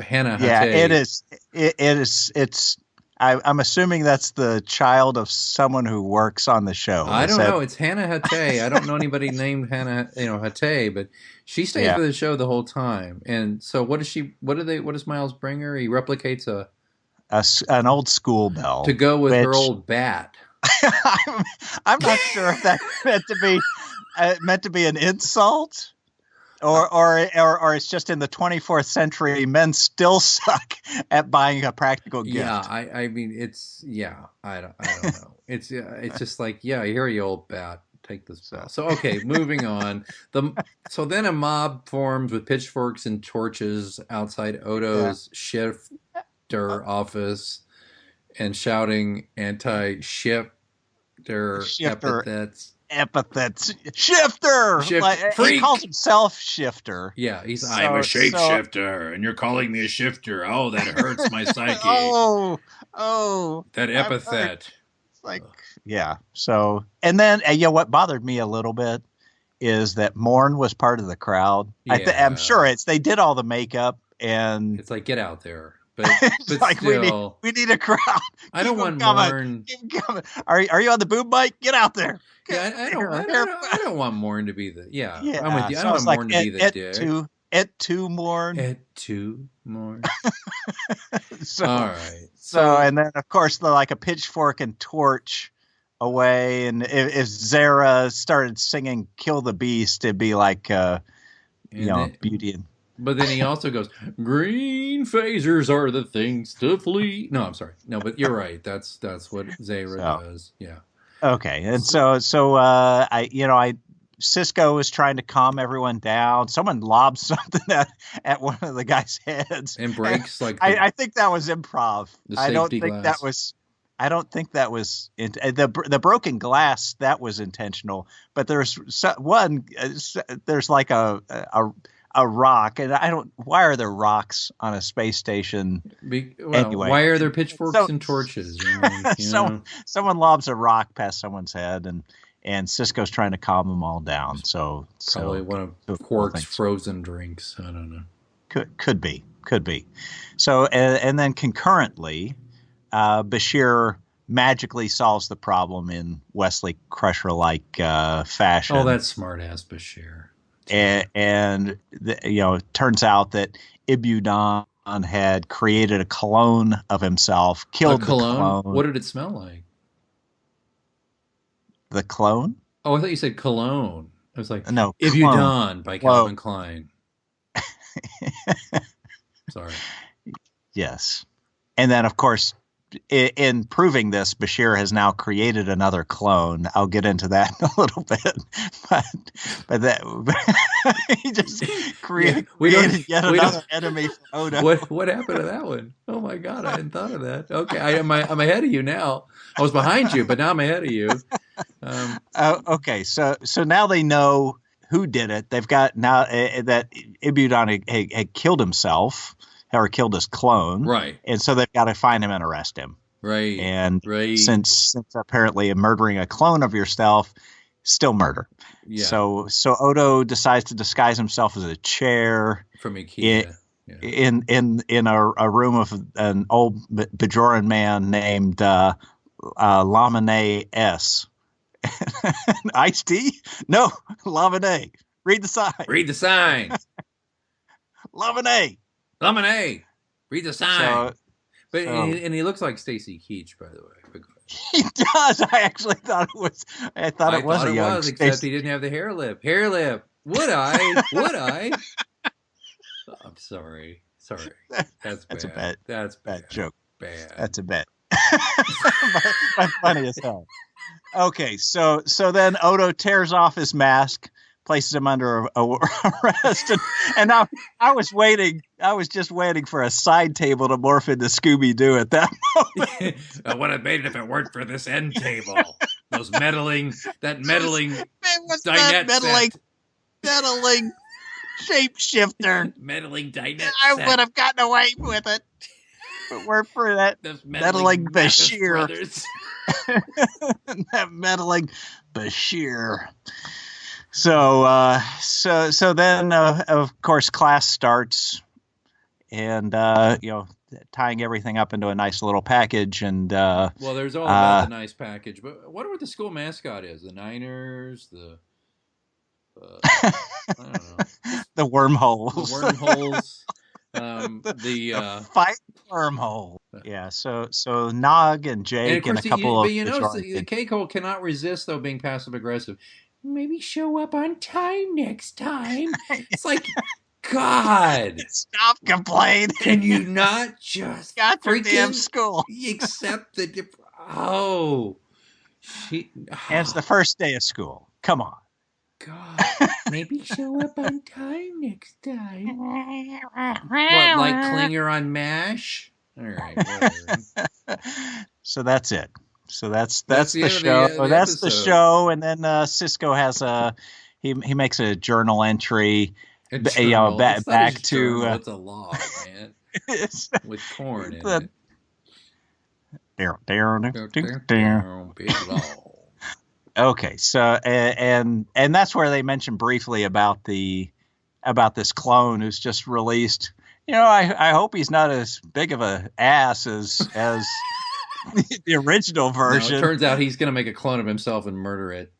Hannah Hatay. Yeah, it is. It's. I'm assuming that's the child of someone who works on the show. I don't know. It's Hannah Hatay. I don't know anybody named Hannah, Hatay, but she stays with the show the whole time. And so, what does Miles bring her? He replicates an old school bell to go with her old bat. I'm not sure if that's meant to be an insult. Or it's just in the 24th century, men still suck at buying a practical gift. Yeah, I mean, I don't know. It's just like, yeah, here you old bat take this ball. So okay, moving on. So then a mob forms with pitchforks and torches outside Odo's shifter office and shouting anti-shifter epithets. Shifter. Like, he calls himself Shifter. Yeah, I'm a shapeshifter, and you're calling me a shifter. Oh, that hurts my psyche. That epithet. It's like, yeah. So, and then what bothered me a little bit is that Morn was part of the crowd. Yeah. I'm sure they did all the makeup, and it's like, get out there. But like still, we need a crowd. I don't want Morn. Are you on the boom mic? Get out there. Yeah, I don't want Morn to be the. Yeah, I'm with you. I So don't want Morn to be the dick. Et tu, Morn. Et tu, Morn. So, all right. So, and then of course, like a pitchfork and torch away, and if Zara started singing "Kill the Beast," it'd be like, Beauty and. But then he also goes, green phasers are the things to flee. No, I'm sorry. No, but you're right. That's what Zara does. Yeah. Okay. And so Cisco was trying to calm everyone down. Someone lobs something at one of the guys' heads. And breaks I think that was improv. I don't think glass. that was the broken glass. That was intentional. But there's like a rock, and why are there rocks on a space station? Anyway, why are there pitchforks and torches? Someone lobs a rock past someone's head, and Cisco's trying to calm them all down. Probably one of Quark's frozen drinks. I don't know. Could be. So and then concurrently, Bashir magically solves the problem in Wesley Crusher-like fashion. Oh, that's smart ass Bashir. And it turns out that Ibudon had created a clone of himself, killed the clone. What did it smell like? The clone? Oh, I thought you said cologne. I was like, no, Ibudon by Calvin Klein. Sorry. Yes. And then, of course, in proving this, Bashir has now created another clone. I'll get into that in a little bit, but that he just created yet another enemy for Odo. What happened to that one? Oh my God, I hadn't thought of that. Okay, I'm ahead of you now. I was behind you, but now I'm ahead of you. Okay, so now they know who did it. They've got now that Ibudon had killed himself. Or killed his clone, right? And so they've got to find him and arrest him, right? And since apparently murdering a clone of yourself, still murder. Yeah. So Odo decides to disguise himself as a chair from IKEA in a room of an old Bajoran man named Lamine S. Iced tea? No, Lamine. Read the sign. Read the sign. Lamine. Lemonade. Read the sign. And he looks like Stacy Keach, by the way. He does. I actually thought it was. I thought it was a young except he didn't have the hair lip. Hair lip. Would I? Would I? I'm sorry. That's bad. A bad. That's bad joke. Bad. That's a bet. That's funny as hell. Okay, so then Odo tears off his mask, places him under arrest, and now I was just waiting for a side table to morph into Scooby-Doo at that moment. I would have made it if it weren't for this end table. Those meddling dinette meddling shapeshifter. Meddling dinette I would have gotten away with it. But we're for that meddling Bashir. That meddling Bashir. So then, of course, class starts, and tying everything up into a nice little package. And well, there's all about the nice package, but I wonder what the school mascot is. The Niners, I don't know, the wormholes. The wormholes. The fight wormhole. Yeah. So Nog and Jake and a couple of. The K-Hole cannot resist though being passive aggressive. Maybe show up on time next time. It's like, God, stop complaining. Can you not just got your damn school accept the? And it's the first day of school. Come on. God, maybe show up on time next time. What, like Klinger on MASH? All right, whatever. So that's it. So that's the the end of show. That's episode. the show. And then Cisco has he makes a journal entry. A journal. Back to journal. It's a log, man, with corn in it. Big log. Okay, so and that's where they mentioned briefly about this clone who's just released. I hope he's not as big of a ass as the original version. No, it turns out he's going to make a clone of himself and murder it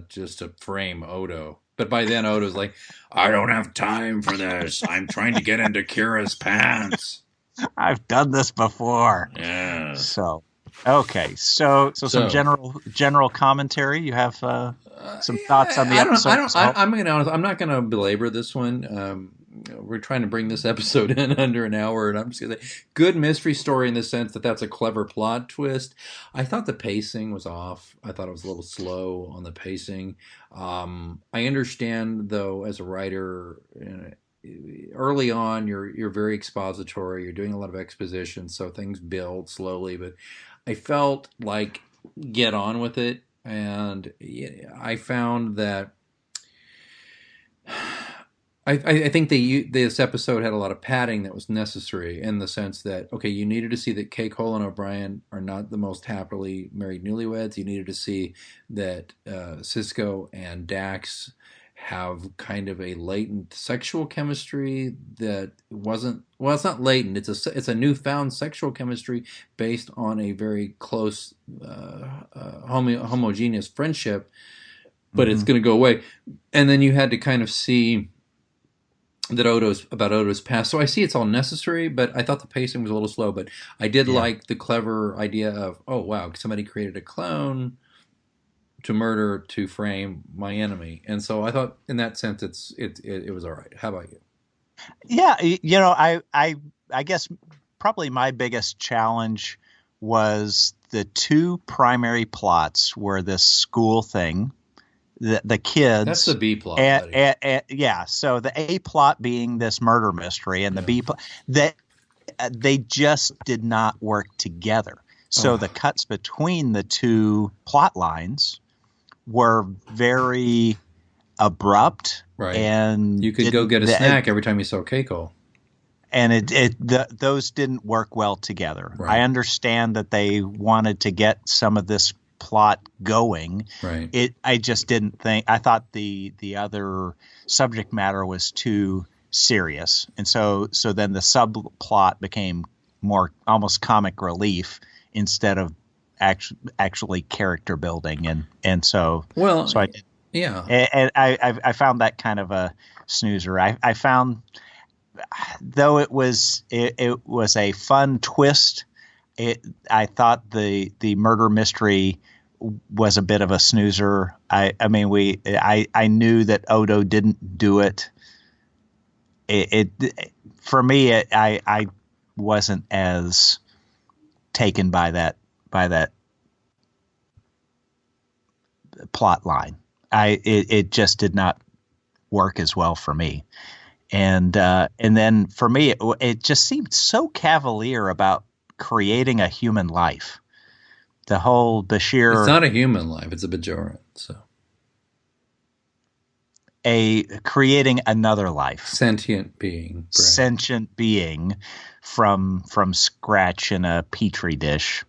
just to frame Odo. But by then Odo's like, I don't have time for this. I'm trying to get into Kira's pants. I've done this before. Yeah. So. Okay, so some general commentary. You have some thoughts on the episode? I'm going to be honest. I'm not going to belabor this one. We're trying to bring this episode in under an hour, and I'm just going to say, good mystery story in the sense that that's a clever plot twist. I thought the pacing was off. I thought it was a little slow on the pacing. I understand, though, as a writer, early on, you're very expository. You're doing a lot of exposition, so things build slowly, but I felt like get on with it, and I found that I think this episode had a lot of padding that was necessary in the sense that, okay, you needed to see that Kay Cole and O'Brien are not the most happily married newlyweds. You needed to see that Cisco and Dax have kind of a latent sexual chemistry that wasn't, well, it's not latent, it's a newfound sexual chemistry based on a very close homogeneous friendship, but it's going to go away. And then you had to kind of see that Odo's past. So I see it's all necessary, but I thought the pacing was a little slow, but I did like the clever idea of, oh wow, somebody created a clone to murder, to frame my enemy. And so I thought in that sense it was all right. How about you? Yeah, I guess probably my biggest challenge was the two primary plots were this school thing, the kids. That's the B plot. Yeah, so the A plot being this murder mystery, and the B plot, that they just did not work together. So the cuts between the two plot lines were very abrupt, right? And you could go get a snack every time you saw Keiko, and those didn't work well together. Right. I understand that they wanted to get some of this plot going. Right. I just didn't think. I thought the other subject matter was too serious, and so then the subplot became more almost comic relief instead of actually character building, and so I did. Yeah, and I found that kind of a snoozer. I found, though it was a fun twist, I thought the murder mystery was a bit of a snoozer. I knew that Odo didn't do it. It for me, I wasn't as taken by that plot line. It just did not work as well for me, and then for me it just seemed so cavalier about creating a human life. The whole Bashir, it's not a human life; it's a Bajoran. So creating another life, sentient being from scratch in a petri dish.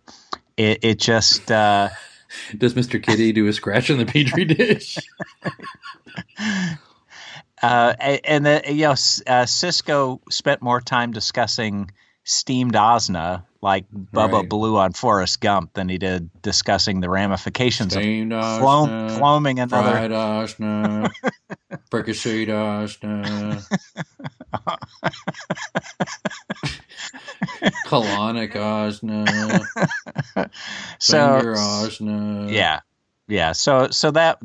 It just does Mr. Kitty do a scratch on the petri dish? And then Cisco spent more time discussing steamed Osna like Bubba Blue on Forrest Gump than he did discussing the ramifications steamed of Osna, cloning another fried Osna, fricasseed Osna. Colonic Osna, finger Osna. Yeah. So that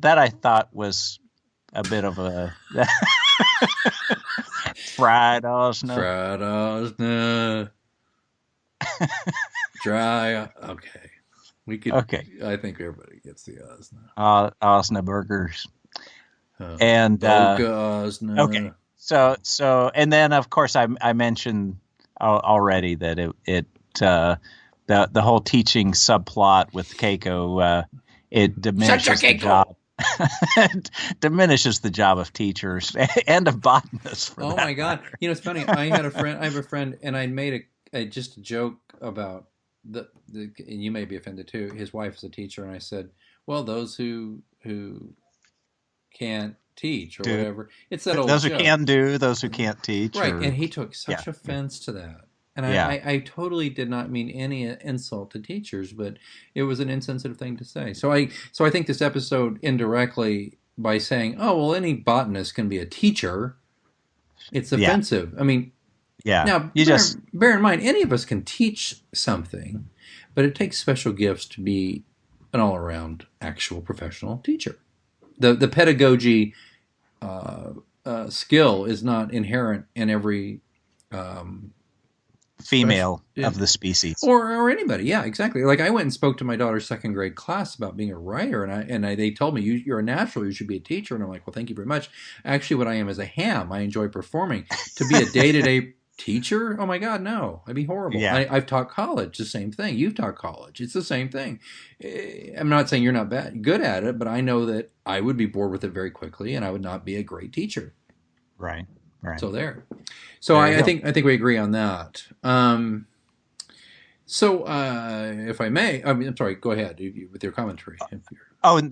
I thought was a bit of a fried Osna. Dry. Okay. We could. Okay. I think everybody gets the Osnaburgers. And Osna. okay. So and then of course I mentioned already that the whole teaching subplot with Keiko it diminishes the job. It diminishes the job of teachers and of botanists. Oh my God! Matter. You know, it's funny. I have a friend, and I made just a joke about the. And you may be offended too. His wife is a teacher, and I said, "Well, those who can't teach or whatever." It's that old those joke. who can do, those who can't teach. Right, or, and he took such offense to that. And Yeah. I totally did not mean any insult to teachers, but it was an insensitive thing to say. So I think this episode indirectly, by saying, "Oh well, any botanist can be a teacher," it's offensive. I mean, now bear in mind, any of us can teach something, but it takes special gifts to be an all-around actual professional teacher. The pedagogy skill is not inherent in every female of the species, or anybody. Yeah, exactly. Like I went and spoke to my daughter's second grade class about being a writer, and they told me you're a natural, you should be a teacher, and I'm like, well, thank you very much. Actually, what I am is a ham. I enjoy performing. To be a day-to-day teacher, oh my God, no, I'd be horrible. Yeah. I've taught college, the same thing. You've taught college, it's the same thing. I'm not saying you're not good at it, but I know that I would be bored with it very quickly, and I would not be a great teacher. Right. So there. So I think we agree on that. If I may, I'm sorry. Go ahead with your commentary. And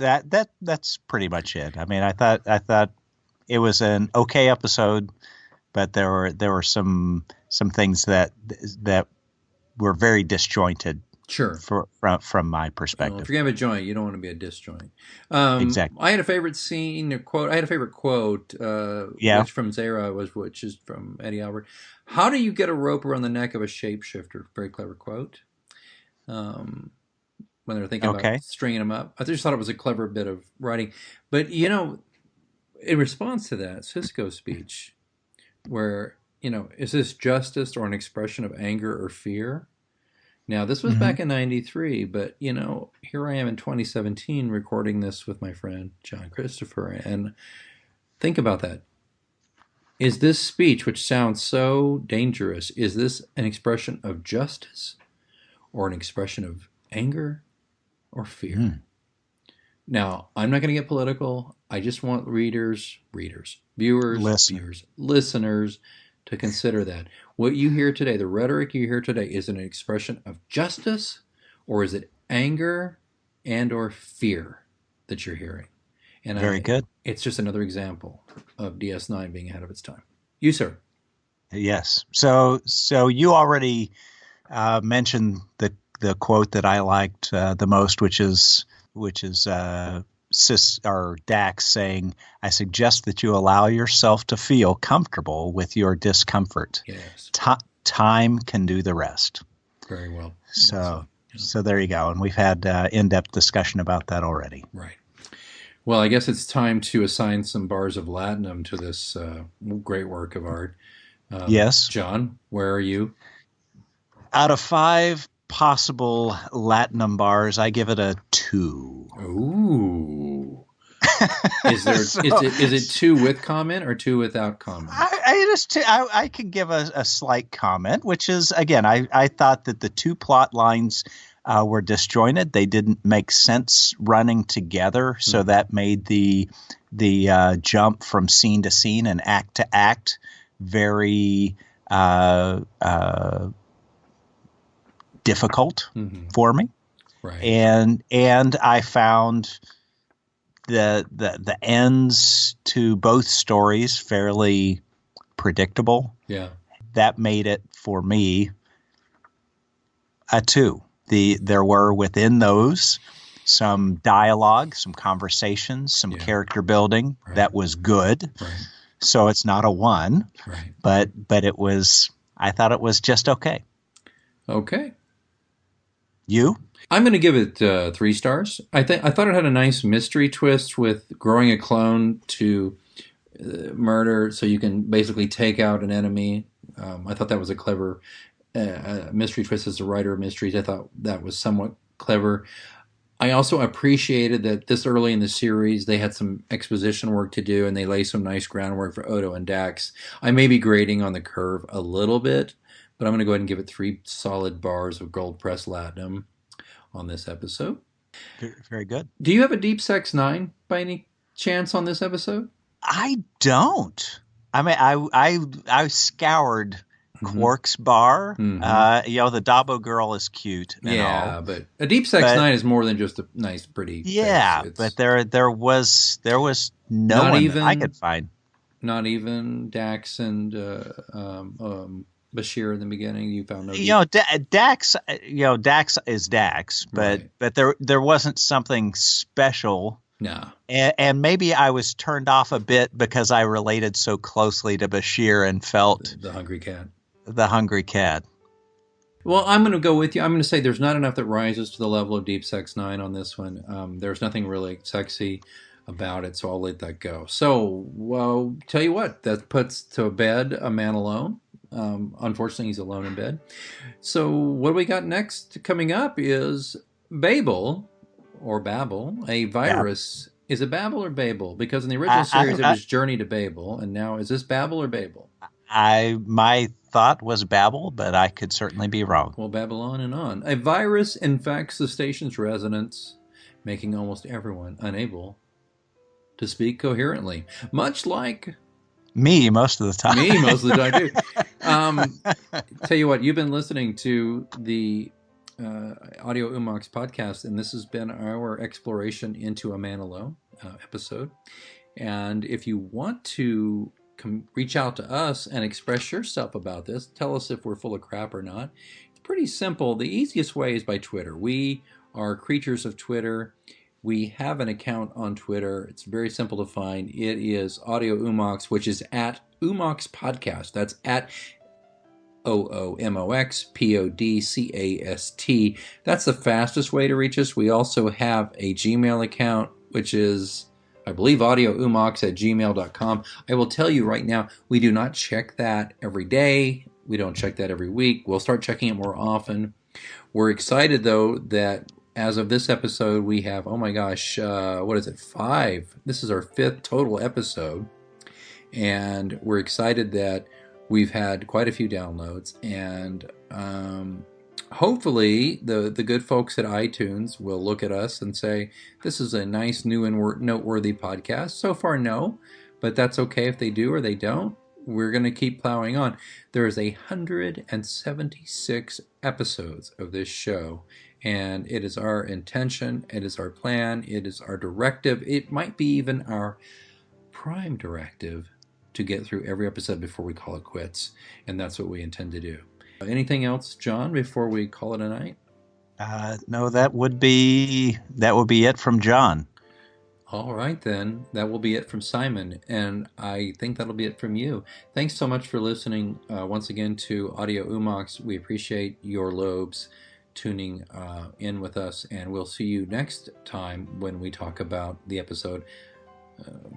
that's pretty much it. I mean, I thought it was an okay episode, but there were some things that were very disjointed. Sure. From my perspective. Well, if you're gonna have a joint, you don't want to be a disjoint. Exactly. I had a favorite scene, a quote. I had a favorite quote. Which from Zara which is from Eddie Albert. How do you get a rope around the neck of a shapeshifter? Very clever quote. When they're thinking about stringing them up, I just thought it was a clever bit of writing. But in response to that, Cisco's speech, where is this justice or an expression of anger or fear? Now, this was back in 93, but, here I am in 2017 recording this with my friend John Christopher, and think about that. Is this speech, which sounds so dangerous, is this an expression of justice or an expression of anger or fear? Now, I'm not going to get political. I just want viewers, listeners, to consider that. What you hear today, the rhetoric you hear today, is it an expression of justice, or is it anger and or fear that you're hearing? And very good. It's just another example of DS9 being ahead of its time. You, sir. Yes. So you already mentioned the quote that I liked the most, which is Dax saying, "I suggest that you allow yourself to feel comfortable with your discomfort. Yes. Time can do the rest." Very well. So there you go. And we've had in-depth discussion about that already. Right. Well, I guess it's time to assign some bars of latinum to this great work of art. Yes. John, where are you? Out of 5 possible latinum bars, I give it a 2. Ooh. Is it 2 with comment or 2 without comment? I could give a slight comment, which is, again, I thought that the 2 plot lines were disjointed. They didn't make sense running together, so that made the jump from scene to scene and act to act very difficult for me. Right. And I found the ends to both stories fairly predictable. Yeah. That made it for me a 2. There were within those some dialogue, some conversations, some character building that was good. Right. So it's not a 1. Right. But I thought it was just okay. Okay. You? I'm going to give it 3 stars. I thought it had a nice mystery twist with growing a clone to murder, so you can basically take out an enemy. I thought that was a clever mystery twist. As a writer of mysteries, I thought that was somewhat clever. I also appreciated that this early in the series, they had some exposition work to do, and they lay some nice groundwork for Odo and Dax. I may be grading on the curve a little bit, but I'm going to go ahead and give it 3 solid bars of gold press latinum on this episode. Very good. Do you have a Deep Sex 9 by any chance on this episode? I don't. I mean, I scoured Quark's bar. The Dabo girl is cute. And all. But a Deep Sex 9 is more than just a nice, pretty. Yeah, but there was no one even, that I could find. Not even Dax and Bashir in the beginning. You found no. Dax. Dax is Dax, but Right. but there wasn't something special. No. And maybe I was turned off a bit because I related so closely to Bashir and felt the hungry cat. The hungry cat. Well, I'm going to go with you. I'm going to say there's not enough that rises to the level of Deep Sex 9 on this one. There's nothing really sexy about it, so I'll let that go. So, well, tell you what, that puts to bed A Man Alone. Unfortunately, he's alone in bed. So what we got next coming up is Babel, or Babel, a virus. Yeah. Is it Babel or Babel? Because in the original series, it was Journey to Babel, and now is this Babel or Babel? My thought was Babel, but I could certainly be wrong. Well, Babylon and on. A virus infects the station's residents, making almost everyone unable to speak coherently. Much like me most of the time. Me most of the time, too. Tell you what, you've been listening to the Audio Umox podcast, and this has been our exploration into A Man Alone episode. And if you want to reach out to us and express yourself about this, tell us if we're full of crap or not. It's pretty simple. The easiest way is by Twitter. We are creatures of Twitter. We have an account on Twitter. It's very simple to find. It is Audio Umox, which is at Umox Podcast. That's at OOMOXPODCAST. That's the fastest way to reach us. We also have a Gmail account, which is, I believe, audioumox@gmail.com. I will tell you right now, we do not check that every day. We don't check that every week. We'll start checking it more often. We're excited, though, that as of this episode, we have, oh my gosh, 5? This is our 5th total episode. And we're excited that we've had quite a few downloads. And hopefully the good folks at iTunes will look at us and say, this is a nice, new, and noteworthy podcast. So far, no. But that's okay if they do or they don't. We're going to keep plowing on. There's 176 episodes of this show. And it is our intention, it is our plan, it is our directive. It might be even our prime directive to get through every episode before we call it quits. And that's what we intend to do. Anything else, John, before we call it a night? No, that would be it from John. All right, then. That will be it from Simon. And I think that'll be it from you. Thanks so much for listening once again to Audio Umox. We appreciate your lobes tuning in with us, and we'll see you next time when we talk about the episode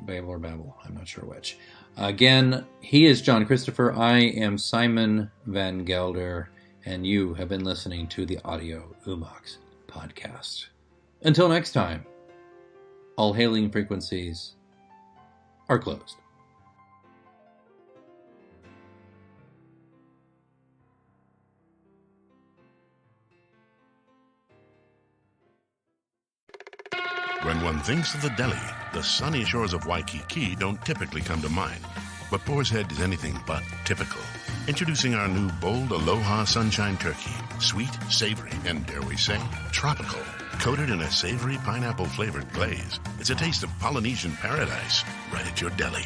Babel or Babel. I'm not sure which. Again, he is John Christopher. I am Simon Van Gelder, and you have been listening to the Audio Umox podcast. Until next time, all hailing frequencies are closed. When one thinks of the deli, the sunny shores of Waikiki don't typically come to mind. But Boar's Head is anything but typical. Introducing our new Bold Aloha Sunshine Turkey. Sweet, savory, and dare we say, tropical. Coated in a savory pineapple-flavored glaze. It's a taste of Polynesian paradise right at your deli.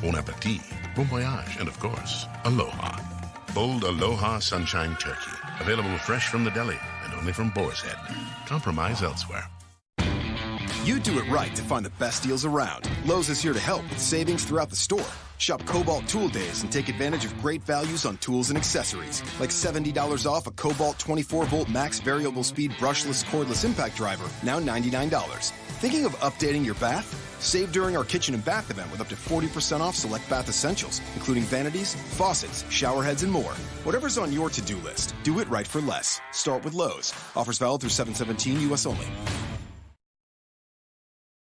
Bon appetit, bon voyage, and of course, aloha. Bold Aloha Sunshine Turkey. Available fresh from the deli and only from Boar's Head. Compromise elsewhere. You do it right to find the best deals around. Lowe's is here to help with savings throughout the store. Shop Cobalt Tool Days and take advantage of great values on tools and accessories, like $70 off a Cobalt 24-volt max variable speed brushless cordless impact driver, now $99. Thinking of updating your bath? Save during our kitchen and bath event with up to 40% off select bath essentials, including vanities, faucets, shower heads, and more. Whatever's on your to-do list, do it right for less. Start with Lowe's. Offers valid through 7/17 U.S. only.